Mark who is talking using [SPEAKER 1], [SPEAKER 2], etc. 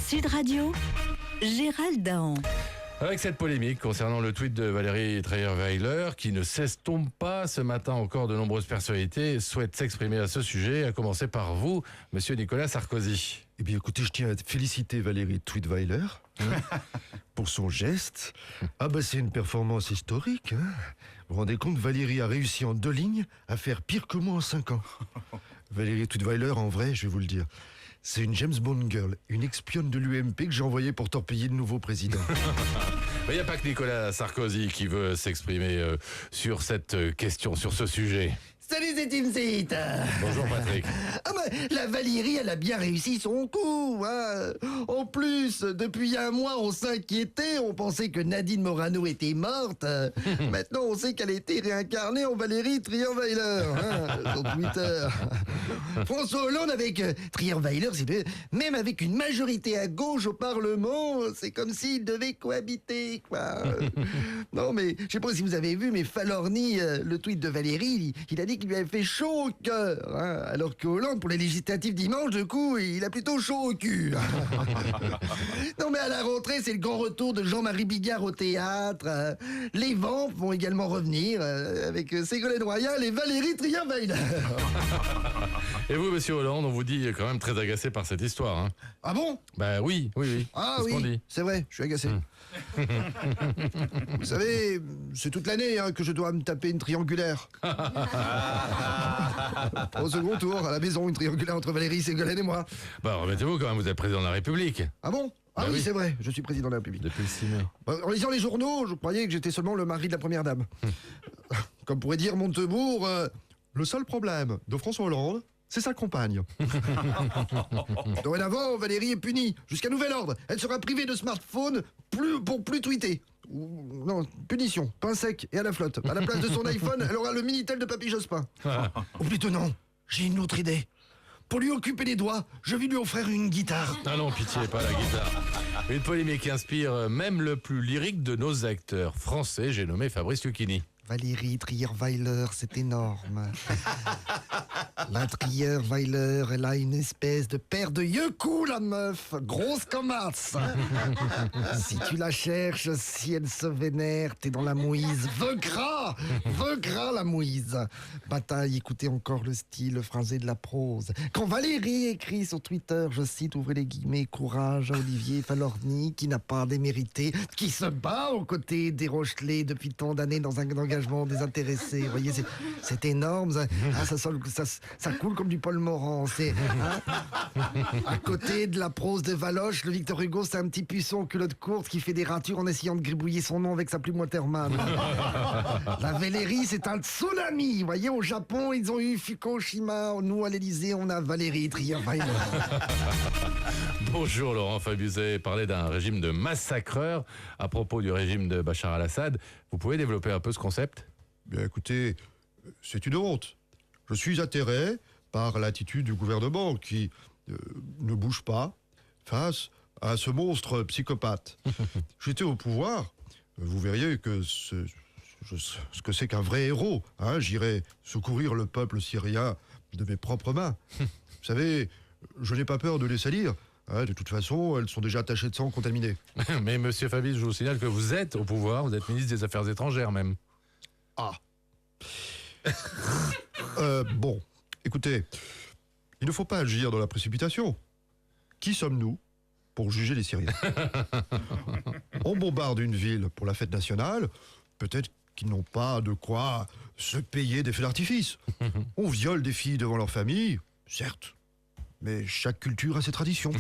[SPEAKER 1] Sud Radio, Gérald Dahan.
[SPEAKER 2] Avec cette polémique concernant le tweet de Valérie Trierweiler qui ne s'estompe pas, ce matin encore de nombreuses personnalités souhaitent s'exprimer à ce sujet, à commencer par vous, monsieur Nicolas Sarkozy.
[SPEAKER 3] Eh bien écoutez, je tiens à féliciter Valérie Trierweiler pour son geste. Ah bah c'est une performance historique. Vous vous rendez compte, Valérie a réussi en 2 lignes à faire pire que moi en 5 ans. Valérie Trierweiler, en vrai, je vais vous le dire, c'est une James Bond girl, une expionne de l'UMP que j'ai envoyée pour torpiller le nouveau président.
[SPEAKER 2] Mais il n'y a pas que Nicolas Sarkozy qui veut s'exprimer sur cette question, sur ce sujet.
[SPEAKER 4] Salut, c'est Tim Seat.
[SPEAKER 2] Bonjour Patrick.
[SPEAKER 4] Ah bah, la Valérie, elle a bien réussi son coup, hein. En plus, depuis un mois, on s'inquiétait, on pensait que Nadine Morano était morte. Maintenant, on sait qu'elle a été réincarnée en Valérie Trierweiler, hein, sur Twitter. François Hollande avec Trierweiler, même avec une majorité à gauche au Parlement, c'est comme s'ils devaient cohabiter, quoi. Non, mais je sais pas si vous avez vu, mais Falorni, le tweet de Valérie, il a dit qu'il lui avait fait chaud au cœur, hein, alors que Hollande, pour les législatives dimanche, du coup, il a plutôt chaud au cul. Non, mais à la rentrée, c'est le grand retour de Jean-Marie Bigard au théâtre. Les Vamps vont également revenir avec Ségolène Royal et Valérie Trierweiler.
[SPEAKER 2] Et vous, monsieur Hollande, on vous dit quand même très agacé par cette histoire. Hein.
[SPEAKER 4] Ah bon?
[SPEAKER 2] Bah oui.
[SPEAKER 4] Ah
[SPEAKER 2] C'est ce qu'on dit.
[SPEAKER 4] oui, c'est vrai, je suis agacé. Vous savez, c'est toute l'année que je dois me taper une triangulaire. Au second tour, à la maison, une triangulaire entre Valérie, Ségolène et moi.
[SPEAKER 2] Bah remettez-vous quand même, vous êtes président de la République.
[SPEAKER 4] Ah bon? Ah
[SPEAKER 2] Bah
[SPEAKER 4] oui,
[SPEAKER 2] oui.
[SPEAKER 4] c'est vrai, je suis président de la République.
[SPEAKER 2] Depuis le 6 mai.
[SPEAKER 4] En lisant les journaux, je croyais que j'étais seulement le mari de la première dame. Comme pourrait dire Montebourg, le seul problème de François Hollande, c'est sa compagne. Dorénavant, Valérie est punie. Jusqu'à nouvel ordre. Elle sera privée de smartphone pour plus tweeter. Non, punition, pain sec et à la flotte. À la place de son iPhone, elle aura le Minitel de Papy Jospin. Ou plutôt non, j'ai une autre idée. Pour lui occuper les doigts, je vais lui offrir une guitare.
[SPEAKER 2] Ah non, pitié, pas la guitare. Une polémique qui inspire même le plus lyrique de nos acteurs français, j'ai nommé Fabrice Lucchini.
[SPEAKER 4] Valérie Trierweiler, c'est énorme. La Trierweiler, elle a une espèce de paire de yeux coups, la meuf, grosse comme as. Si tu la cherches, si elle se vénère, t'es dans la mouise. Veux gras la mouise. Bataille, écoutez encore le style phrasé de la prose. Quand Valérie écrit sur Twitter, je cite, ouvrez les guillemets, courage à Olivier Falorni, qui n'a pas démérité, qui se bat aux côtés des Rochelais depuis tant d'années dans un engagement désintéressé. Vous voyez, c'est énorme. Ça coule comme du Paul Morand. C'est à côté de la prose de Valoche, le Victor Hugo, c'est un petit puceau en culotte courte qui fait des ratures en essayant de gribouiller son nom avec sa plume Waterman. La Valérie, c'est un tsunami. Vous voyez, au Japon, ils ont eu Fukushima. Nous, à l'Élysée, on a Valérie Trierweiler.
[SPEAKER 2] Bonjour Laurent Fabius, vous avez parlé d'un régime de massacreurs à propos du régime de Bachar al-Assad. Vous pouvez développer un peu ce concept ?
[SPEAKER 3] Bien écoutez, c'est une honte. Je suis atterré par l'attitude du gouvernement qui ne bouge pas face à ce monstre psychopathe. J'étais au pouvoir, vous verriez que ce que c'est qu'un vrai héros. Hein, j'irai secourir le peuple syrien de mes propres mains. Vous savez, je n'ai pas peur de les salir. Hein, de toute façon, elles sont déjà tachées de sang, contaminées.
[SPEAKER 2] Mais monsieur Fabius, je vous signale que vous êtes au pouvoir, vous êtes ministre des Affaires étrangères même.
[SPEAKER 3] Ah. Bon, écoutez, il ne faut pas agir dans la précipitation. Qui sommes-nous pour juger les Syriens? On bombarde une ville pour la fête nationale, peut-être qu'ils n'ont pas de quoi se payer des feux d'artifice. On viole des filles devant leur famille, certes, mais chaque culture a ses traditions.